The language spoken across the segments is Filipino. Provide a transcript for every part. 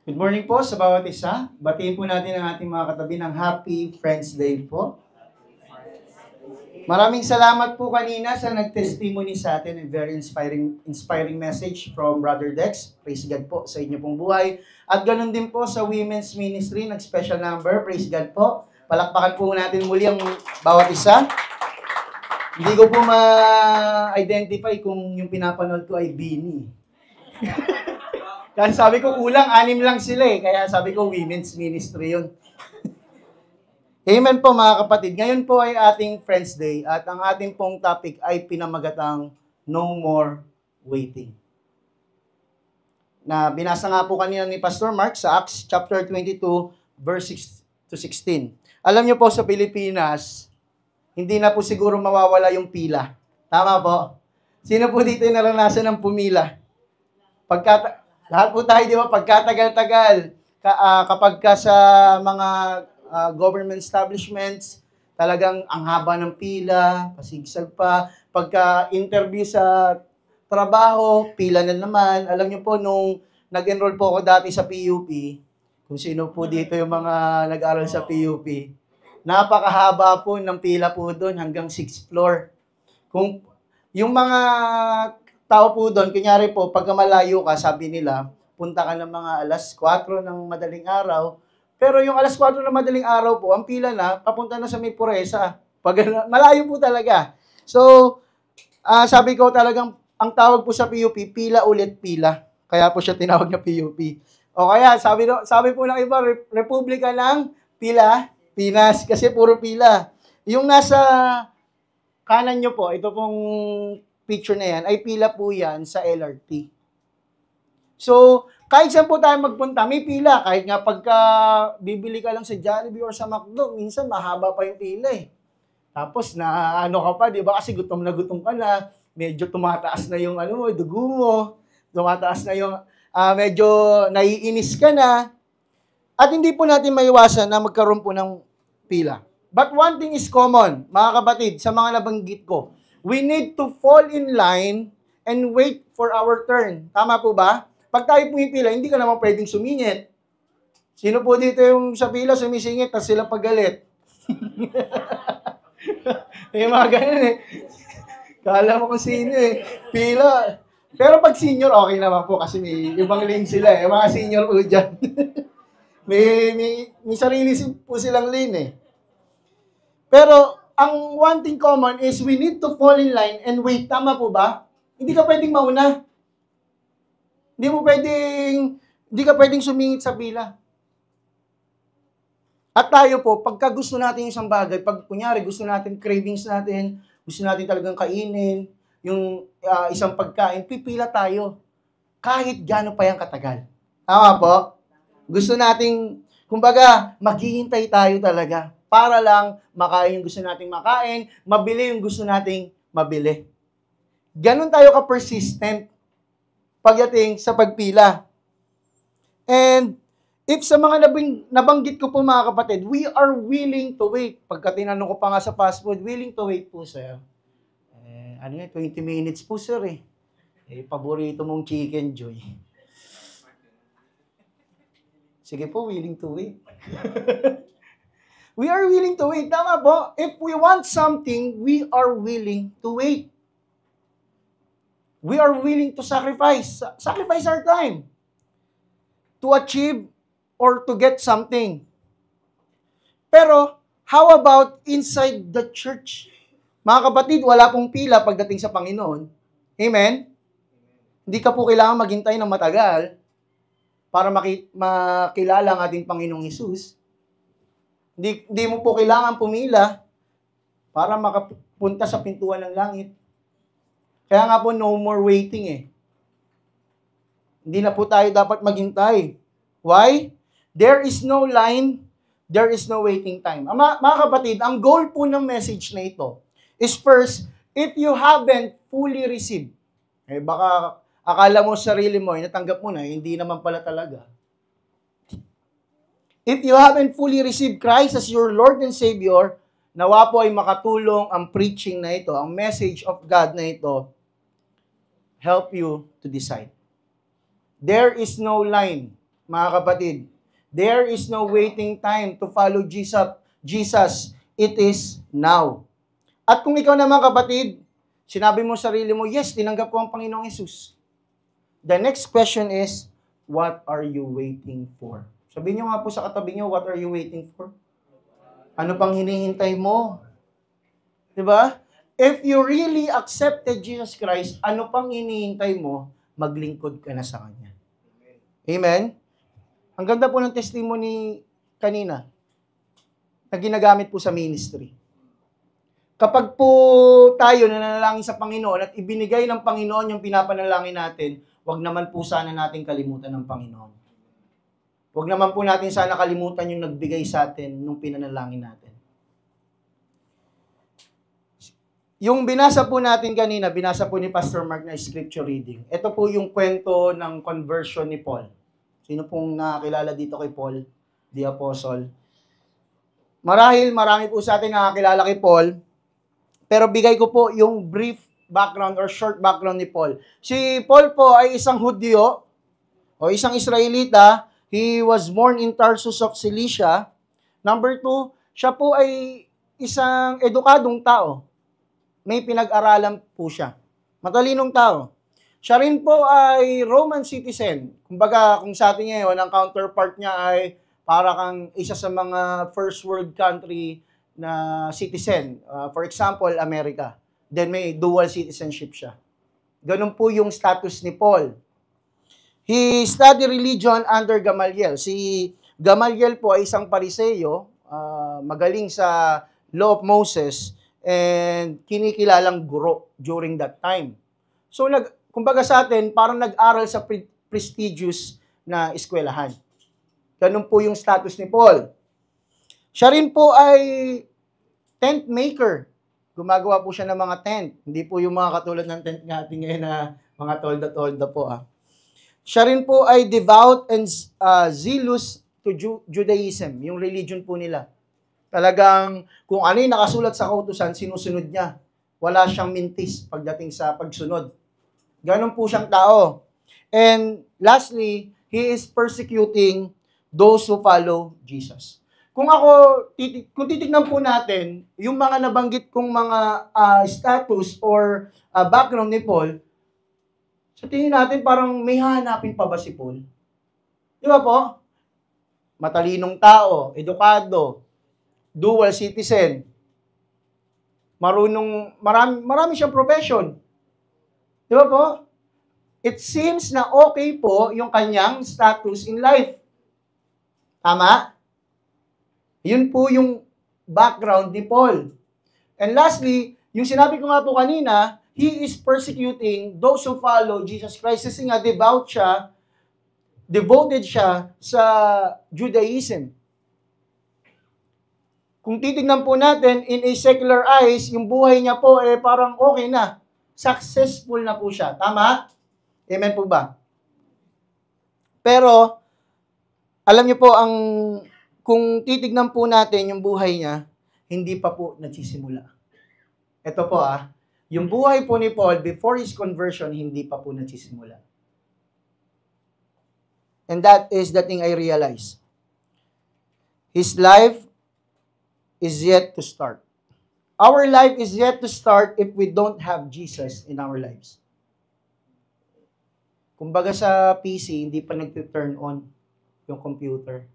Good morning po sa bawat isa. Batiin po natin ang ating mga katabi ng Happy Friends Day po. Maraming salamat po kanina sa nag-testimony sa atin. A very inspiring message from Brother Dex. Praise God po sa inyo pong buhay. At ganun din po sa Women's Ministry, nag-special number. Praise God po. Palakpakan po natin muli ang bawat isa. Hindi ko po ma-identify kung yung pinapanood ko ay Bini. Kasi sabi ko, kulang, 6 lang sila eh. Kaya sabi ko, Women's Ministry yun. Amen po mga kapatid. Ngayon po ay ating Friends Day at ang ating pong topic ay pinamagatang No More Waiting. Na binasa nga po kanina ni Pastor Mark sa Acts chapter 22 verse 6 to 16. Alam niyo po sa Pilipinas, hindi na po siguro mawawala yung pila. Tama po? Sino po dito yung naranasan ng pumila? Lahat po tayo, di ba, pagkatagal-tagal, kapag ka sa mga government establishments, talagang ang haba ng pila, pasigsag pa. Pagka-interview sa trabaho, pila na naman. Alam niyo po, nung nag-enroll po ako dati sa PUP, kung sino po dito yung mga nag-aral sa PUP, napakahaba po ng pila po doon hanggang 6th floor. Kung yung mga tao po doon, kunyari po, pagka malayo ka, sabi nila, punta ka ng mga alas 4 ng madaling araw. Pero yung alas 4 ng madaling araw po, ang pila na, papunta na sa may puresa. Malayo po talaga. So, sabi ko talagang, ang tawag po sa PUP, pila ulit pila. Kaya po siya tinawag na PUP. O kaya, sabi po ng iba, Republika ng Pinas, kasi puro pila. Yung nasa kanan nyo po, ito pong picture na yan, ay pila po yan sa LRT. So, kahit saan po tayo magpunta, may pila. Kahit nga pagka bibili ka lang sa Jollibee or sa McDo, minsan mahaba pa yung pila eh. Tapos na ano ka pa, di ba? Kasi gutom ka na, medyo tumataas na yung dugo mo, tumataas na yung medyo naiinis ka na. At hindi po natin maiwasan na magkaroon po ng pila. But one thing is common, mga kapatid, sa mga nabanggit ko. We need to fall in line and wait for our turn. Tama po ba? Pag tayo pumipila, hindi ka naman pwedeng sumingit. Sino po dito yung sa pila sumisingit at sila pagalit? May mga ganun eh. Kala mo kung sino eh. Pila. Pero pag senior, okay naman po kasi may ibang lane sila eh. Mga senior po dyan. may sarili po silang lane eh. Pero, ang one thing common is we need to fall in line and wait. Tama po ba? Hindi ka pwedeng mauna. Hindi ka pwedeng sumingit sa pila. At tayo po, pagka gusto natin isang bagay, pag kunyari gusto natin, cravings natin, gusto natin talagang kainin, yung isang pagkain, pipila tayo. Kahit gaano pa yung katagal. Tama po? Gusto nating, kumbaga, maghihintay tayo talaga para lang makain yung gusto nating makain, mabili yung gusto nating mabili. Ganon tayo ka-persistent pagdating sa pagpila. And if sa mga nabanggit ko po mga kapatid, we are willing to wait. Pagka tinanong ko pa nga sa fast food, willing to wait po sir. 20 minutes po sir eh. Paborito mong Chicken Joy. Sige po, willing to wait. We are willing to wait. Tama po? If we want something, we are willing to wait. We are willing to sacrifice. Sacrifice our time to achieve or to get something. Pero, how about inside the church? Mga kapatid, wala pong pila pagdating sa Panginoon. Amen? Hindi ka po kailangan maghintay ng matagal para makilala ang ating Panginoong Hesus. Hindi mo po kailangan pumila para makapunta sa pintuan ng langit. Kaya nga po, no more waiting eh. Hindi na po tayo dapat maghintay. Why? There is no line, there is no waiting time. Mga kapatid, ang goal po ng message na ito is first, if you haven't fully received, baka akala mo sarili mo, natanggap mo na, hindi naman pala talaga. If you haven't fully received Christ as your Lord and Savior, nawa po ay makatulong ang preaching na ito, ang message of God na ito, help you to decide. There is no line. mga kapatid. There is no waiting time to follow Jesus. It is now. At kung ikaw naman kapatid, sinabi mo sa sarili mo, yes, tinanggap ko ang Panginoong Yesus. The next question is, what are you waiting for? Sabihin nyo nga po sa katabi nyo, what are you waiting for? Ano pang hinihintay mo? Diba? If you really accepted Jesus Christ, ano pang hinihintay mo? Maglingkod ka na sa Kanya. Amen? Ang ganda po ng testimony kanina na ginagamit po sa ministry. Kapag po tayo nanalangin sa Panginoon at ibinigay ng Panginoon yung pinapanalangin natin, wag naman po sana natin kalimutan ng Panginoon. Wag naman po natin sana kalimutan yung nagbigay sa atin nung pinanalangin natin. Yung binasa po natin kanina, binasa po ni Pastor Mark na scripture reading. Ito po yung kwento ng conversion ni Paul. Sino pong nakakilala dito kay Paul, the Apostle? Marahil marami po sa atin nakakilala kay Paul, pero bigay ko po yung brief background or short background ni Paul. Si Paul po ay isang Hudyo o isang Israelita. He was born in Tarsus of Cilicia. Number 2, siya po ay isang edukadong tao. May pinag-aralan po siya. Matalinong tao. Siya rin po ay Roman citizen. Kumbaga, kung sa atin ngayon, ang counterpart niya ay para kang isa sa mga first world country na citizen. For example, America. Then may dual citizenship siya. Ganun po yung status ni Paul. He studied religion under Gamaliel. Si Gamaliel po ay isang Pariseyo, magaling sa Law of Moses, and kinikilalang guro during that time. So, kumbaga sa atin, parang nag-aral sa prestigious na eskwelahan. Ganun po yung status ni Paul. Siya rin po ay tent maker. Gumagawa po siya ng mga tent. Hindi po yung mga katulad ng tent natin ngayon na mga tolda-tolda po. Siya rin po ay devout and zealous to Judaism, yung religion po nila. Talagang kung ano yung nakasulat sa kautusan, sinusunod niya. Wala siyang mintis pagdating sa pagsunod. Ganon po siyang tao. And lastly, he is persecuting those who follow Jesus. Kung kung titignan po natin, yung mga nabanggit kong mga status or background ni Paul, sa tingin natin parang may hahanapin pa ba si Paul? Di ba po? Matalinong tao, edukado, dual citizen, marami siyang profession. Di ba po? It seems na okay po yung kanyang status in life. Tama? Yun po yung background ni Paul. And lastly, yung sinabi ko nga po kanina, he is persecuting those who follow Jesus Christ kasi nga devoted siya sa Judaism. Kung titignan po natin, in a secular eyes, yung buhay niya po parang okay na. Successful na po siya. Tama? Amen po ba? Pero, alam niyo po, kung titignan po natin yung buhay niya, hindi pa po nagsisimula. Ito po yung buhay po ni Paul before his conversion, hindi pa po nagsisimula. And that is the thing I realized. His life is yet to start. Our life is yet to start if we don't have Jesus in our lives. Kumbaga sa PC, hindi pa nag-turn on yung computer.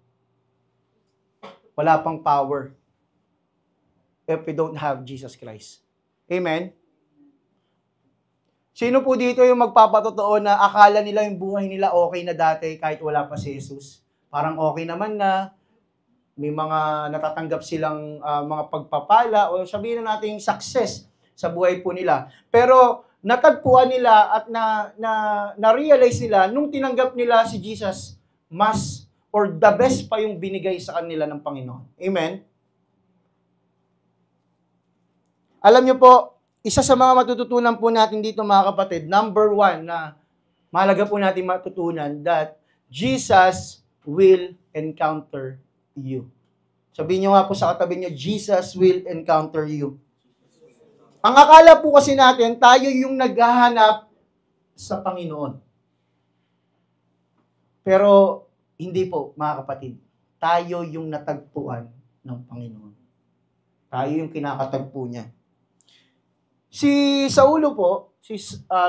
Wala pang power if we don't have Jesus Christ. Amen? Sino po dito yung magpapatotoo na akala nila yung buhay nila okay na dati kahit wala pa si Jesus? Parang okay naman na, may mga natatanggap silang mga pagpapala o sabihin na natin success sa buhay po nila. Pero natagpuan nila at na-realize nila nung tinanggap nila si Jesus, mas or the best pa yung binigay sa kanila ng Panginoon. Amen? Alam niyo po, isa sa mga matututunan po natin dito mga kapatid, number 1 na mahalaga po natin matutunan that Jesus will encounter you. Sabihin niyo nga po sa katabi niyo, Jesus will encounter you. Ang akala po kasi natin, tayo yung naghahanap sa Panginoon. Pero Hindi po, mga kapatid. Tayo yung natagpuan ng Panginoon. Tayo yung kinakatagpo niya. Si Saulo po, si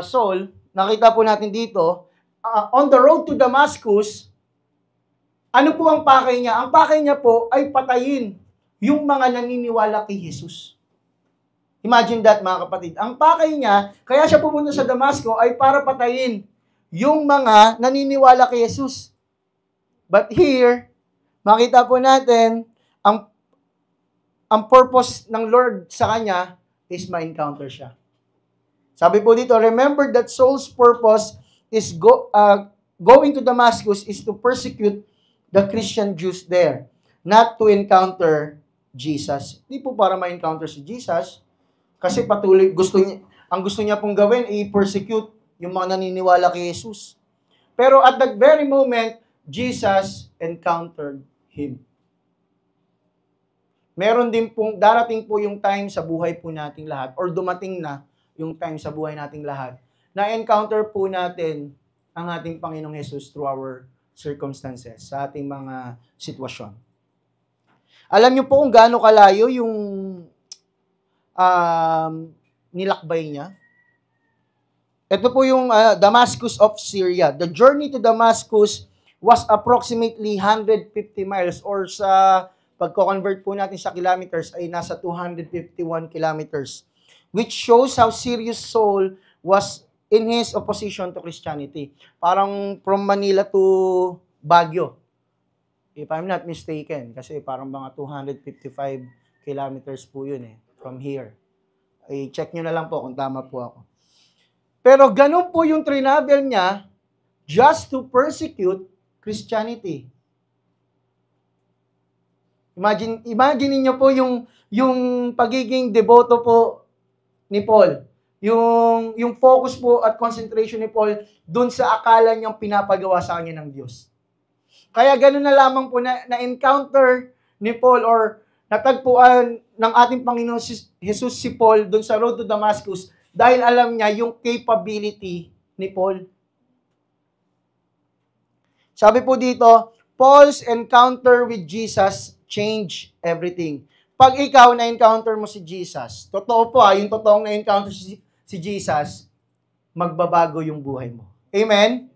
Saul, nakita po natin dito, on the road to Damascus, ano po ang pakay niya? Ang pakay niya po ay patayin yung mga naniniwala kay Jesus. Imagine that, mga kapatid. Ang pakay niya, kaya siya pumunta sa Damasco ay para patayin yung mga naniniwala kay Jesus. But here, makita po natin, ang purpose ng Lord sa kanya is ma-encounter siya. Sabi po dito, remember that Saul's purpose is going to Damascus is to persecute the Christian Jews there, not to encounter Jesus. Hindi po para ma-encounter si Jesus, kasi patuloy, ang gusto niya pong gawin, i-persecute yung mga naniniwala kay Jesus. Pero at that very moment, Jesus encountered him. Meron din pong, darating po yung time sa buhay po nating lahat, or dumating na yung time sa buhay nating lahat, na encounter po natin ang ating Panginoong Jesus through our circumstances, sa ating mga sitwasyon. Alam niyo po kung gaano kalayo yung nilakbay niya. Ito po yung Damascus of Syria. The journey to Damascus was approximately 150 miles, or sa pagko-convert po natin sa kilometers ay nasa 251 kilometers, which shows how serious Saul was in his opposition to Christianity. Parang from Manila to Baguio, if I'm not mistaken, kasi parang mga 255 kilometers po yun from here. I-check nyo na lang po kung tama po ako. Pero ganun po yung trinavel niya just to persecute Christianity. Imagine niyo po yung pagiging deboto po ni Paul. Yung focus po at concentration ni Paul dun sa akala niyang pinapagawa sa kanya ng Diyos. Kaya ganun na lamang po na-encounter ni Paul, or natagpuan ng ating Panginoon Jesus si Paul dun sa road to Damascus, dahil alam niya yung capability ni Paul. Sabi po dito, Paul's encounter with Jesus changed everything. Pag ikaw na-encounter mo si Jesus, totoo po yung totoong na-encounter si Jesus, magbabago yung buhay mo. Amen?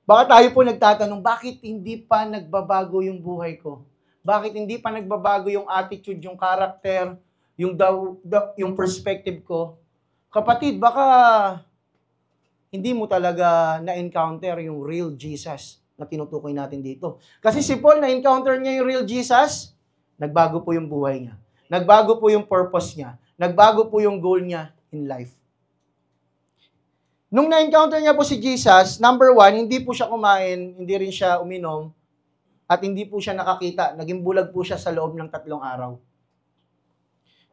Baka tayo po nagtatanong, bakit hindi pa nagbabago yung buhay ko? Bakit hindi pa nagbabago yung attitude, yung character, yung perspective ko? Kapatid, baka hindi mo talaga na-encounter yung real Jesus na tinutukoy natin dito. Kasi si Paul, na-encounter niya yung real Jesus, nagbago po yung buhay niya. Nagbago po yung purpose niya. Nagbago po yung goal niya in life. Nung na-encounter niya po si Jesus, number one, hindi po siya kumain, hindi rin siya uminom, at hindi po siya nakakita. Naging bulag po siya sa loob ng 3 araw.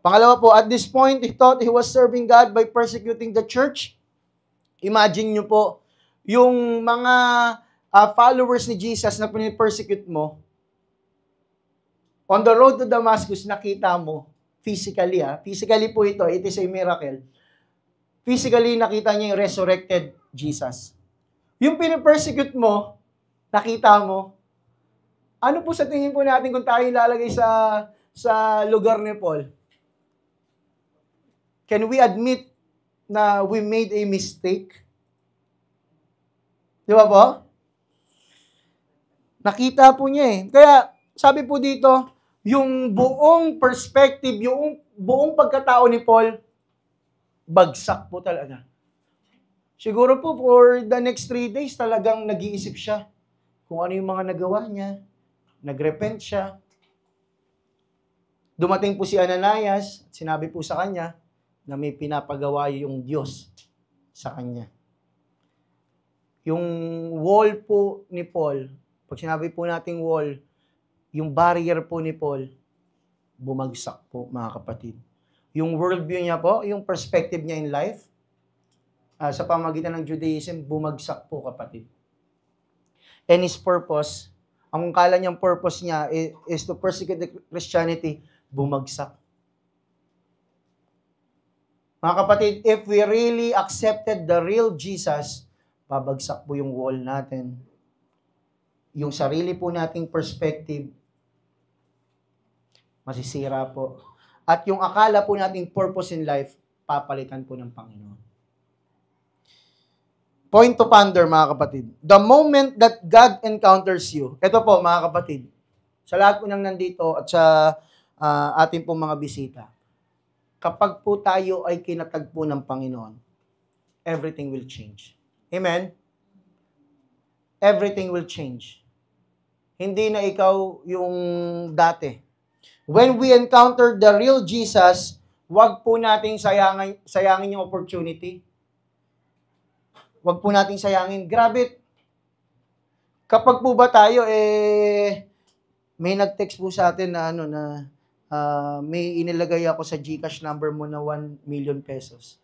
Pangalawa po, at this point, he thought he was serving God by persecuting the church. Imagine nyo po, yung mga followers ni Jesus na pinipersecute mo, on the road to Damascus, nakita mo, physically po ito, it is a miracle. Physically, nakita niya yung resurrected Jesus. Yung pinipersecute mo, nakita mo, ano po sa tingin po natin kung tayo ilalagay sa lugar ni Paul? Can we admit na we made a mistake? Di ba po? Nakita po niya Kaya, sabi po dito, yung buong perspective, yung buong pagkatao ni Paul, bagsak po talaga. Siguro po for the next 3 days, talagang nag-iisip siya kung ano yung mga nagawa niya. Nagrepent siya. Dumating po si Ananias, at sinabi po sa kanya na may pinapagawa yung Diyos sa kanya. Yung wall po ni Paul, pag sinabi po nating wall, yung barrier po ni Paul, bumagsak po, mga kapatid. Yung worldview niya po, yung perspective niya in life, sa pamagitan ng Judaism, bumagsak po, kapatid. And his purpose, ang kala niyang purpose niya is to persecute the Christianity, bumagsak. Mga kapatid, if we really accepted the real Jesus, babagsak po yung wall natin. yung sarili po nating perspective, masisira po. At yung akala po nating purpose in life, papalitan po ng Panginoon. Point to ponder, mga kapatid. The moment that God encounters you, ito po, mga kapatid, sa lahat po nang nandito at sa ating pong mga bisita, kapag po tayo ay kinatagpo ng Panginoon, everything will change. Amen? Everything will change. Hindi na ikaw yung dati. When we encounter the real Jesus, wag po nating sayangin yung opportunity. Wag po nating sayangin. Grabe, kapag po ba tayo, may nag-text po sa atin na may inilagay ako sa GCash number mo na 1 million pesos.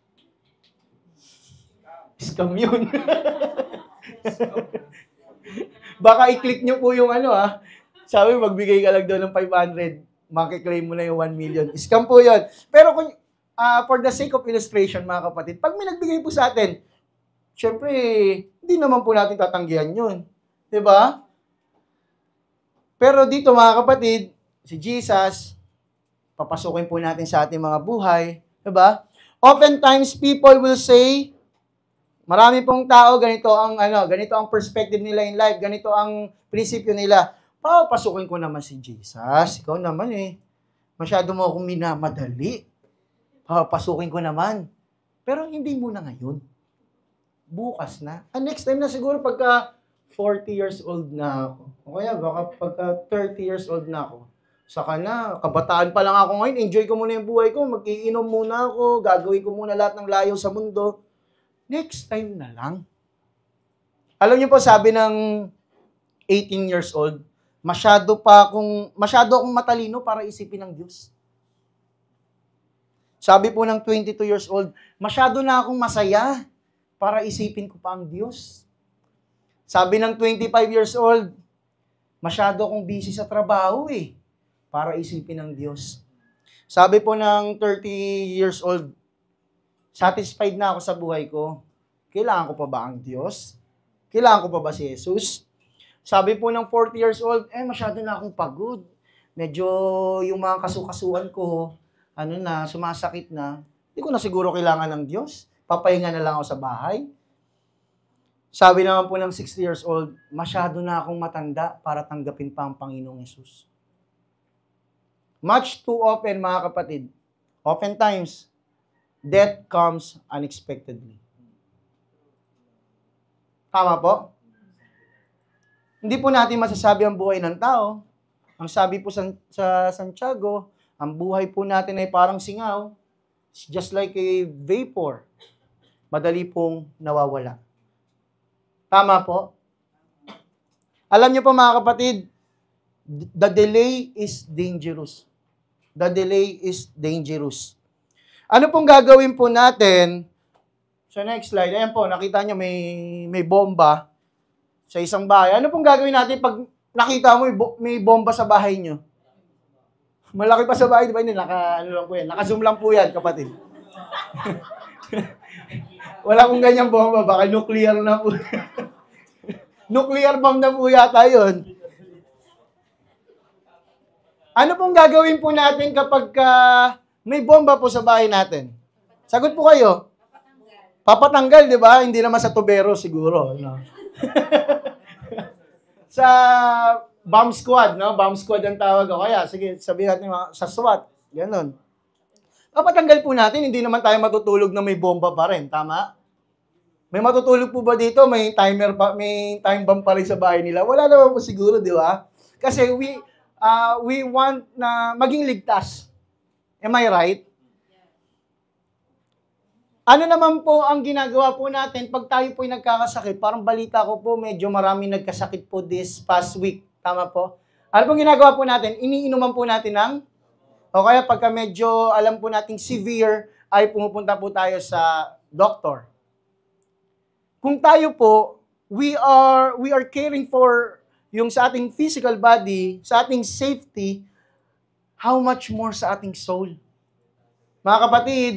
Scam yun. Baka i-click nyo po yung sabi, magbigay ka lang doon ng 500, makiklaim mo na yung 1 million. Scam po yun. Pero kung, for the sake of illustration, mga kapatid, pag may nagbigay po sa atin, syempre, hindi naman po natin tatanggihan yun. Diba? Pero dito, mga kapatid, si Jesus, papasukin po natin sa ating mga buhay. Diba? Oftentimes, people will say, marami pong tao, ganito ang perspective nila in life, ganito ang prinsipyo nila. Papasukin ko naman si Jesus. Ikaw naman masyado mo akong minamadali. Papasukin ko naman. Pero hindi muna ngayon. Bukas na. Next time na siguro pagka 40 years old na ako. O kaya baka pagka 30 years old na ako. Saka na, kabataan pa lang ako ngayon, enjoy ko muna yung buhay ko, mag-iinom muna ako, gagawin ko muna lahat ng layo sa mundo. Next time na lang. Alam niyo po, sabi ng 18 years old, masyado akong matalino para isipin ng Diyos. Sabi po ng 22 years old, masyado na akong masaya para isipin ko pa ang Diyos. Sabi ng 25 years old, masyado akong busy sa trabaho para isipin ng Diyos. Sabi po ng 30 years old, satisfied na ako sa buhay ko. Kailangan ko pa ba ang Diyos? Kailangan ko pa ba si Jesus? Sabi po ng 40 years old, masyado na akong pagod. Medyo yung mga kasukasuan ko, sumasakit na. Hindi ko na siguro kailangan ng Diyos. Papahinga na lang ako sa bahay. Sabi naman po ng 60 years old, masyado na akong matanda para tanggapin pa ang Panginoong Jesus. Much too often, mga kapatid, oftentimes, death comes unexpectedly. Tama po? Hindi po natin masasabi ang buhay ng tao. Ang sabi po sa Santiago, ang buhay po natin ay parang singaw. It's just like a vapor. Madali pong nawawala. Tama po? Alam niyo po, mga kapatid, the delay is dangerous. The delay is dangerous. Ano pong gagawin po natin? Sa next slide, ayan po, nakita nyo may bomba sa isang bahay. Ano pong gagawin natin pag nakita mo may bomba sa bahay nyo? Malaki pa sa bahay, di ba? Naka-zoom lang po yan, kapatid. Wala pong ganyang bomba, baka nuclear na po. Nuclear bomb na po yata yun. Ano pong gagawin po natin kapag may bomba po sa bahay natin? Sagot po kayo. Papatanggal, di ba? Hindi naman sa tubero siguro. No? Sa bomb squad, no? Bomb squad ang tawag ko. Kaya, sige, sabihin natin sa SWAT. Ganon. Papatanggal po natin, hindi naman tayo matutulog na may bomba pa rin. Tama? May matutulog po ba dito? May timer pa, may time bomb pa rin sa bahay nila? Wala naman po siguro, di ba? Kasi we want na maging ligtas. Am I right? Ano naman po ang ginagawa po natin pag tayo po'y nagkakasakit? Parang balita ko po, medyo maraming nagkasakit po this past week. Tama po? Ano pong ginagawa po natin? Iniinuman po natin o kaya pagka medyo alam po nating severe, ay pumupunta po tayo sa doktor. Kung tayo po, we are caring for yung sa ating physical body, sa ating safety, how much more sa ating soul? Mga kapatid,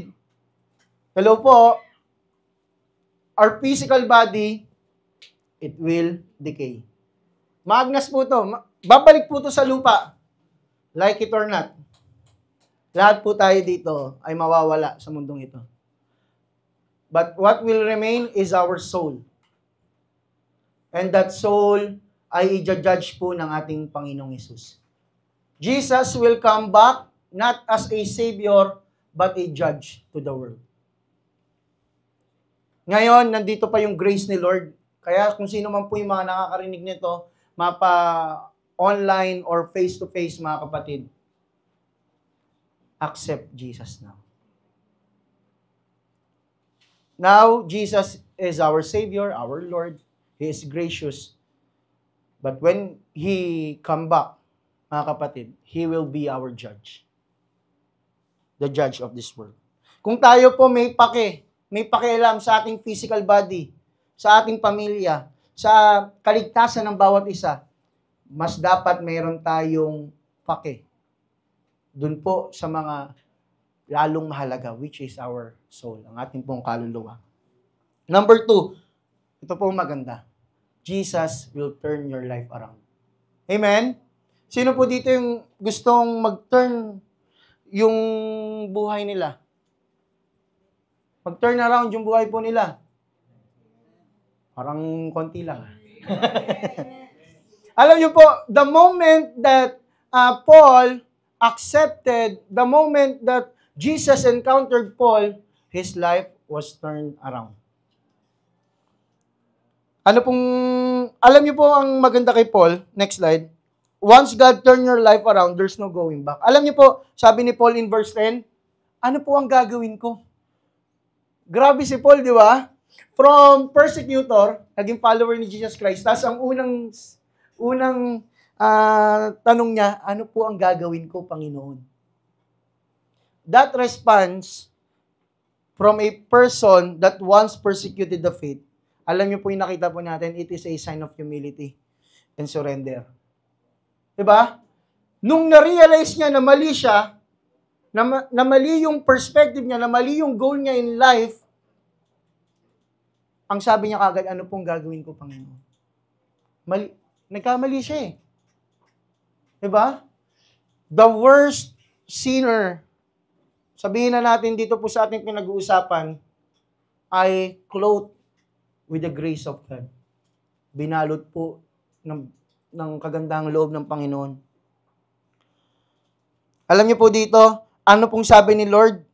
hello po, our physical body, it will decay. Maagnas po to. Babalik po to sa lupa. Like it or not. Lahat po tayo dito ay mawawala sa mundong ito. But what will remain is our soul. And that soul ay i-judge po ng ating Panginoong Hesus. Jesus will come back not as a Savior, but a judge to the world. Ngayon, nandito pa yung grace ni Lord. Kaya kung sino man po yung mga nakakarinig nito, mapa-online or face-to-face, mga kapatid, accept Jesus now. Now, Jesus is our Savior, our Lord. He is gracious. But when He come back, mga kapatid, He will be our judge. The judge of this world. Kung tayo po may pakialam sa ating physical body, sa ating pamilya, sa kaligtasan ng bawat isa, mas dapat mayroon tayong dun po sa mga lalong mahalaga, which is our soul, ang ating pong kaluluwa. Number 2, ito po maganda. Jesus will turn your life around. Amen? Sino po dito yung gustong mag-turn yung buhay nila? Mag-turn around yung buhay po nila. Parang konti lang. Alam niyo po, the moment that Paul accepted, the moment that Jesus encountered Paul, his life was turned around. Alam niyo po ang maganda kay Paul, next slide, once God turn your life around, there's no going back. Alam niyo po, sabi ni Paul in verse 10, ano po ang gagawin ko? Grabe si Paul, di ba? From persecutor, naging follower ni Jesus Christ. Tapos ang unang tanong niya, ano po ang gagawin ko, Panginoon? That response from a person that once persecuted the faith, alam niyo po yung nakita po natin, it is a sign of humility and surrender. Diba? Nung na-realize niya na mali siya, na mali yung perspective niya, na mali yung goal niya in life, ang sabi niya kagad, ano pong gagawin ko, Panginoon? Nagkamali siya eh. Diba? The worst sinner, sabihin na natin dito po sa ating pinag-uusapan, ay clothed with the grace of God. Binalot po ng kagandang loob ng Panginoon. Alam niyo po dito, ano pong sabi ni Lord?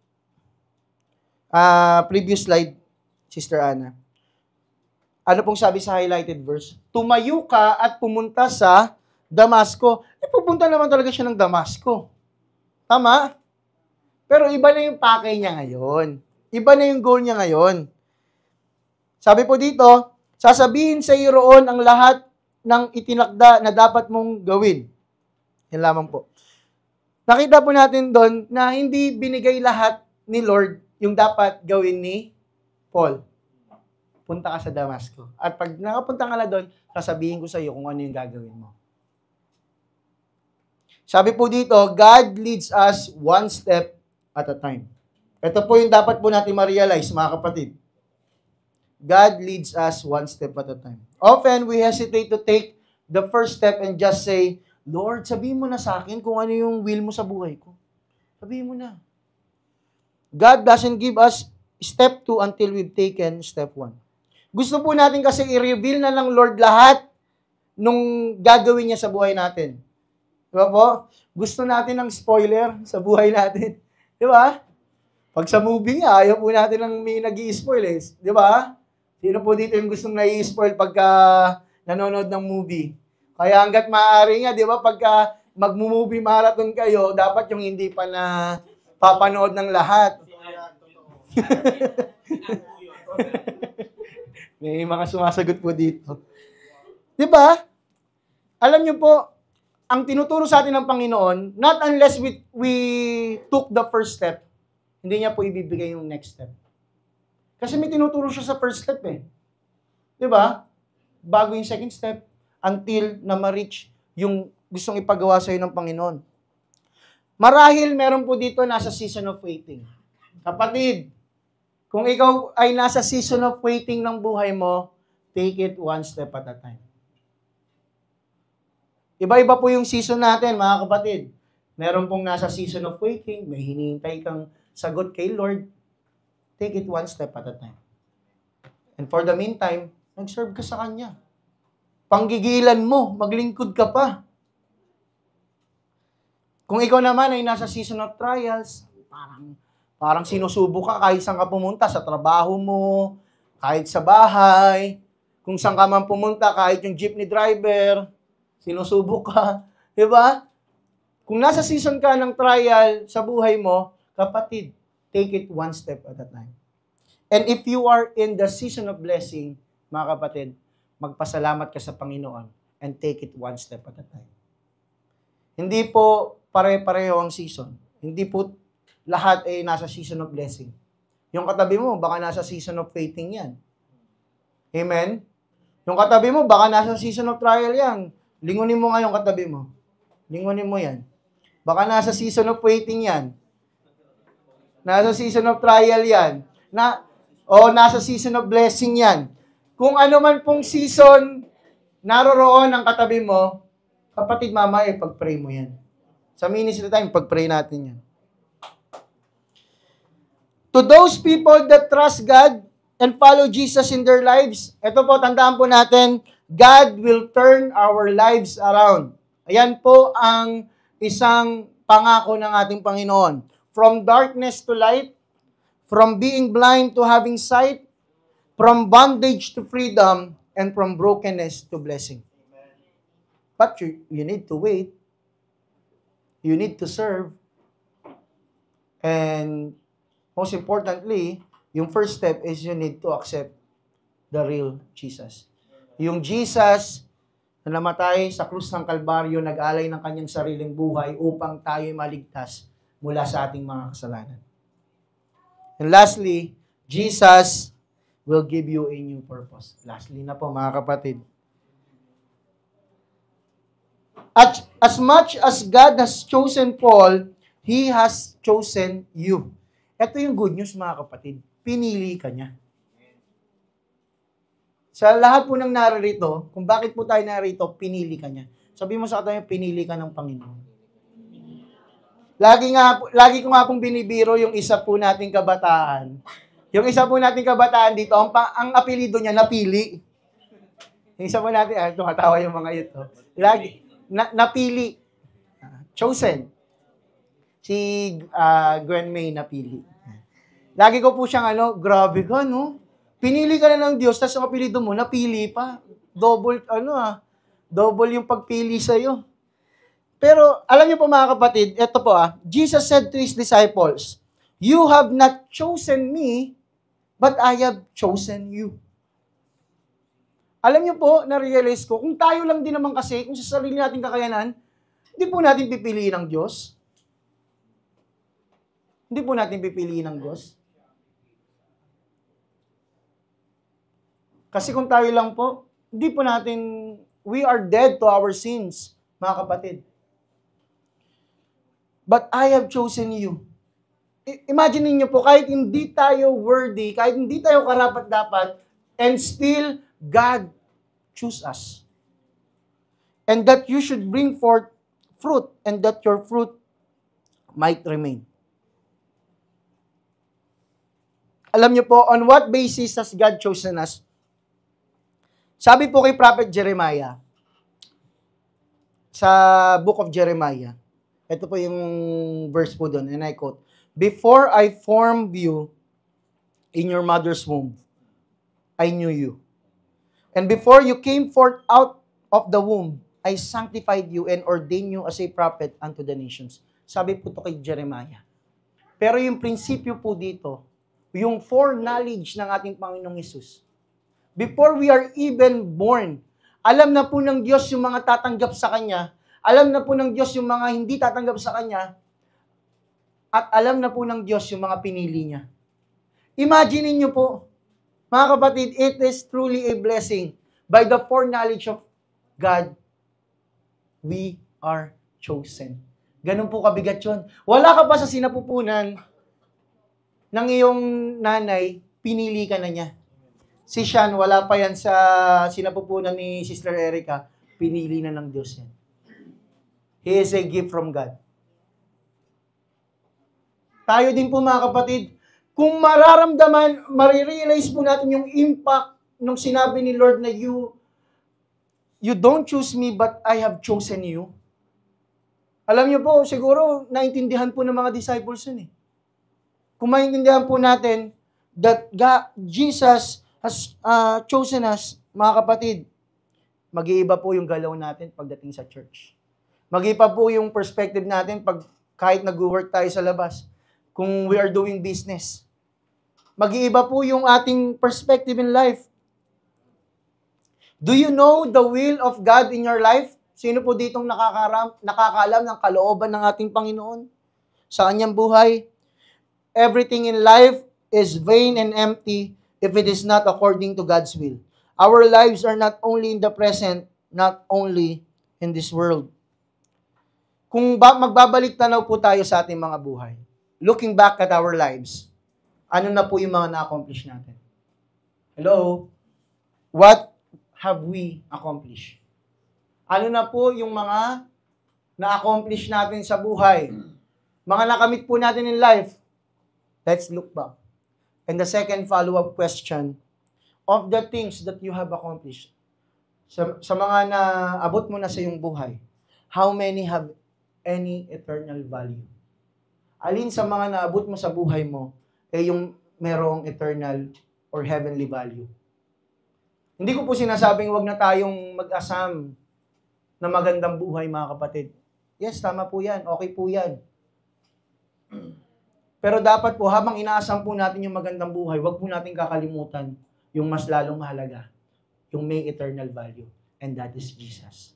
Previous slide, Sister Ana. Ano pong sabi sa highlighted verse? Tumayo ka at pumunta sa Damasco. Pupunta naman talaga siya ng Damasco. Tama? Pero iba na yung pakay niya ngayon. Iba na yung goal niya ngayon. Sabi po dito, sasabihin sa iyo roon ang lahat ng itinakda na dapat mong gawin. Yan lamang po. Nakita po natin doon na hindi binigay lahat ni Lord yung dapat gawin ni Paul. Punta ka sa Damasco. At pag nakapunta ka na doon, sasabihin ko sa iyo kung ano yung gagawin mo. Sabi po dito, God leads us one step at a time. Ito po yung dapat po natin ma-realize, mga kapatid. God leads us one step at a time. Often, we hesitate to take the first step and just say, Lord, sabihin mo na sa akin kung ano yung will mo sa buhay ko. Sabihin mo na. God doesn't give us step 2 until we've taken step 1. Gusto po natin kasi i-reveal na ng Lord lahat nung gagawin niya sa buhay natin. Diba po? Gusto natin ng spoiler sa buhay natin. Diba? Pag sa movie nga, ayaw po natin ng may nag-i-spoil eh. Diba? Sino po dito yung gustong nai-spoil pagka nanonood ng movie? Kaya hanggat maaari nga, di ba, pagka mag-movie marathon kayo, dapat yung hindi pa na papanood ng lahat. May mga sumasagot po dito. Di ba? Alam niyo po, ang tinuturo sa atin ng Panginoon, not unless we took the first step, hindi niya po ibibigay yung next step. Kasi may tinuturo siya sa first step eh. Di ba? Bago yung second step, until na ma-reach yung gustong ipagawa sa'yo ng Panginoon. Marahil meron po dito nasa season of waiting. Kapatid, kung ikaw ay nasa season of waiting ng buhay mo, take it one step at a time. Iba-iba po yung season natin, mga kapatid. Meron pong nasa season of waiting, may hinihintay kang sagot kay Lord. Take it one step at a time. And for the meantime, nag-serve ka sa Kanya. Panggigilan mo, maglingkod ka pa. Kung ikaw naman ay nasa season of trials, parang sinusubo ka kahit saan ka pumunta, sa trabaho mo, kahit sa bahay, kung saan ka man pumunta, kahit yung jeepney driver, sinusubo ka. Diba? Kung nasa season ka ng trial sa buhay mo, kapatid, take it one step at a time. And if you are in the season of blessing, mga kapatid, magpasalamat ka sa Panginoon and take it one step at a time. Hindi po pare-pareho ang season. Hindi po lahat ay nasa season of blessing. Yung katabi mo, baka nasa season of waiting yan. Amen? Yung katabi mo, baka nasa season of trial yan. Lingunin mo nga yung katabi mo. Lingunin mo yan. Baka nasa season of waiting yan. Nasa season of trial yan. Nasa season of blessing yan. Kung ano man pong season naroroon ang katabi mo, kapatid, mama, pag-pray mo yan. Sa ministry time, pag-pray natin yan. To those people that trust God and follow Jesus in their lives, ito po, tandaan po natin, God will turn our lives around. Ayan po ang isang pangako ng ating Panginoon. From darkness to light, from being blind to having sight, from bondage to freedom, and from brokenness to blessing. But you need to wait. You need to serve. And most importantly, yung first step is you need to accept the real Jesus. Yung Jesus na namatay sa krus ng Kalbaryo, nag-alay ng kanyang sariling buhay upang tayo maligtas mula sa ating mga kasalanan. And lastly, Jesus will give you a new purpose. Lastly na po, mga kapatid. As much as God has chosen Paul, He has chosen you. Ito yung good news, mga kapatid. Pinili ka niya. Sa lahat po ng narito, kung bakit po tayo narito, pinili ka niya. Sabi mo sa katabi, pinili ka ng Panginoon. Lagi ko nga pong binibiro yung isa po nating kabataan. Yung isa po nating kabataan dito, ang apelido niya, Napili. Yung isa po natin, tumatawa yung mga ito. Napili. Chosen. Si Gwen May Napili. Lagi ko po siyang grabe ka, no? Pinili ka na ng Diyos, tapos ang apelido mo, napili pa. Double yung pagpili sa'yo. Pero, alam niyo po mga kapatid, ito po Jesus said to His disciples, "You have not chosen me, but I have chosen you." Alam niyo po, na-realize ko, kung tayo lang din naman kasi, kung sa sarili nating kakayanan, hindi po natin pipiliin ng Diyos. Hindi po natin pipiliin ng Diyos. Kasi kung tayo lang po, hindi po natin, we are dead to our sins, mga kapatid. But I have chosen you. Imagine niyo po, kahit hindi tayo worthy, kahit hindi tayo karapat-dapat, and still, God choose us. And that you should bring forth fruit, and that your fruit might remain. Alam niyo po, on what basis has God chosen us? Sabi po kay Prophet Jeremiah, sa book of Jeremiah, ito po yung verse po doon, and I quote, "Before I formed you in your mother's womb, I knew you. And before you came forth out of the womb, I sanctified you and ordained you as a prophet unto the nations." Sabi po ito kay Jeremiah. Pero yung prinsipyo po dito, yung foreknowledge ng ating Panginoong Hesus, before we are even born, alam na po ng Diyos yung mga tatanggap sa Kanya, alam na po ng Diyos yung mga hindi tatanggap sa Kanya, at alam na po ng Diyos yung mga pinili niya. Imagine niyo po, mga kapatid, it is truly a blessing. By the foreknowledge of God, we are chosen. Ganun po kabigat yun. Wala ka pa sa sinapupunan ng iyong nanay, pinili ka na niya. Si Sean, wala pa yan sa sinapupunan ni Sister Erica, pinili na ng Diyos yan. He is a gift from God. Tayo din po mga kapatid, kung mararamdaman, marirealize po natin yung impact nung sinabi ni Lord na you don't choose me but I have chosen you. Alam niyo po, siguro naintindihan po ng mga disciples yun eh. Kung maintindihan po natin that Jesus has chosen us, mga kapatid, mag-iiba po yung galaw natin pagdating sa church. Mag-iiba po yung perspective natin pag kahit nag-work tayo sa labas. Kung we are doing business. Mag-iiba po yung ating perspective in life. Do you know the will of God in your life? Sino po ditong nakakaalam ng kalooban ng ating Panginoon sa kanyang buhay? Everything in life is vain and empty if it is not according to God's will. Our lives are not only in the present, not only in this world. Kung magbabalik tanaw po tayo sa ating mga buhay, looking back at our lives, ano na po yung mga na-accomplish natin? Hello? What have we accomplished? Ano na po yung mga na-accomplish natin sa buhay? Mga nakamit po natin in life? Let's look back. And the second follow-up question, of the things that you have accomplished, sa mga naabot mo na sa iyong buhay, how many have any eternal value? Alin sa mga naabot mo sa buhay mo, yung merong eternal or heavenly value? Hindi ko po sinasabing wag na tayong mag-asam na magandang buhay, mga kapatid. Yes, tama po yan. Okay po yan. Pero dapat po, habang inaasam po natin yung magandang buhay, wag po natin kakalimutan yung mas lalong mahalaga, yung may eternal value. And that is Jesus.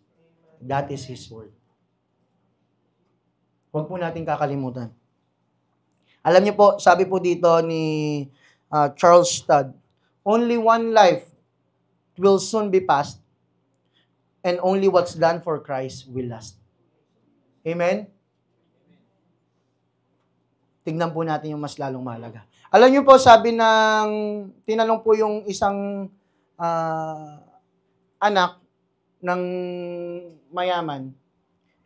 That is His Word. Wag po natin kakalimutan. Alam niyo po, sabi po dito ni Charles Studd, only one life will soon be passed, and only what's done for Christ will last. Amen? Tignan po natin yung mas lalong mahalaga. Alam niyo po, sabi ng, tinanong po yung isang anak ng mayaman,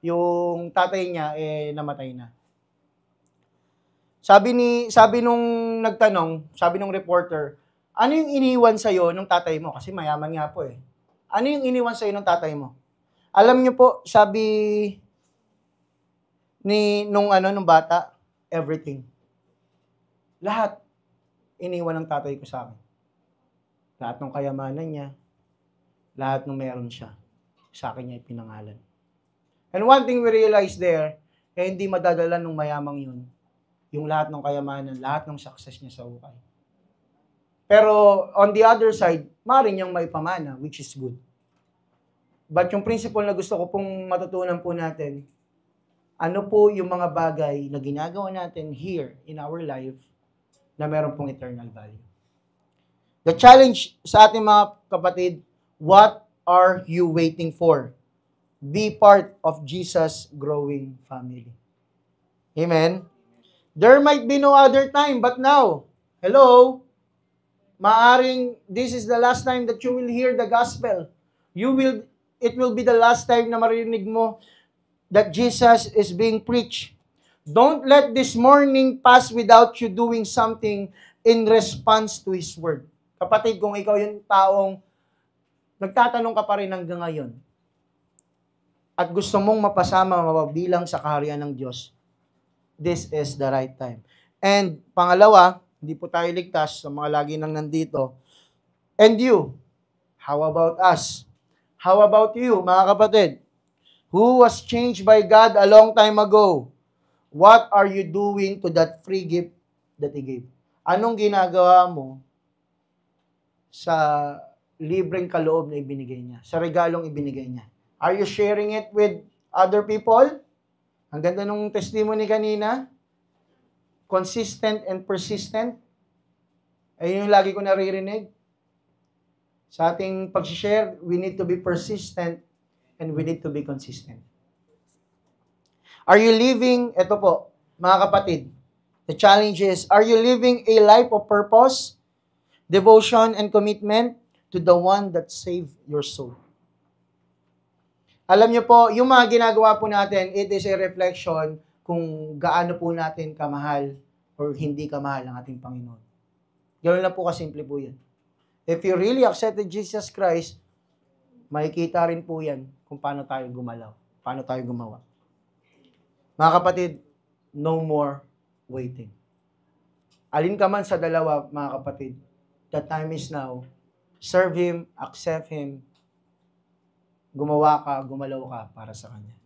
yung tatay niya namatay na. Sabi nung nagtanong, sabi nung reporter, ano yung iniwan sa'yo nung tatay mo? Kasi mayaman nga po eh. Ano yung iniwan sa'yo nung tatay mo? Alam niyo po, sabi nung bata, everything. Lahat iniwan ng tatay ko sa akin. Lahat ng kayamanan niya, lahat ng meron siya, sa akin niya ipinangalan. And one thing we realize there, hindi madadala nung mayamang yun, yung lahat ng kayamanan, lahat ng success niya sa buhay. Pero on the other side, maaaring niyang may pamana, which is good. But yung principle na gusto ko pong matutunan po natin, ano po yung mga bagay na ginagawa natin here in our life na meron pong eternal value. The challenge sa ating mga kapatid, what are you waiting for? Be part of Jesus' growing family. Amen? There might be no other time but now. Hello? Maaring this is the last time that you will hear the gospel. It will be the last time na marinig mo that Jesus is being preached. Don't let this morning pass without you doing something in response to His word. Kapatid, kung ikaw yung taong nagtatanong ka pa rin hanggang ngayon at gusto mong mapasama, mapabilang sa kaharian ng Diyos, this is the right time. And pangalawa, hindi po tayo ligtas sa mga lagi nang nandito. And you, how about us? How about you, mga kapatid? Who was changed by God a long time ago? What are you doing to that free gift that He gave? Anong ginagawa mo sa libreng kaloob na ibinigay niya? Sa regalong ibinigay niya? Are you sharing it with other people? Ang ganda nung testimony kanina. Consistent and persistent. Ayun yung lagi ko naririnig. Sa ating pag-share, we need to be persistent and we need to be consistent. Are you living, ito po, mga kapatid, the challenge is, are you living a life of purpose, devotion, and commitment to the one that saved your soul? Alam niyo po, yung mga ginagawa po natin, it is a reflection kung gaano po natin kamahal or hindi kamahal ang ating Panginoon. Ganoon lang po kasimple po yan. If you really accepted Jesus Christ, makikita rin po yan kung paano tayo gumalaw, paano tayo gumawa. Mga kapatid, no more waiting. Alin ka man sa dalawa, mga kapatid, the time is now. Serve Him, accept Him, gumawa ka, gumalaw ka para sa Kanya.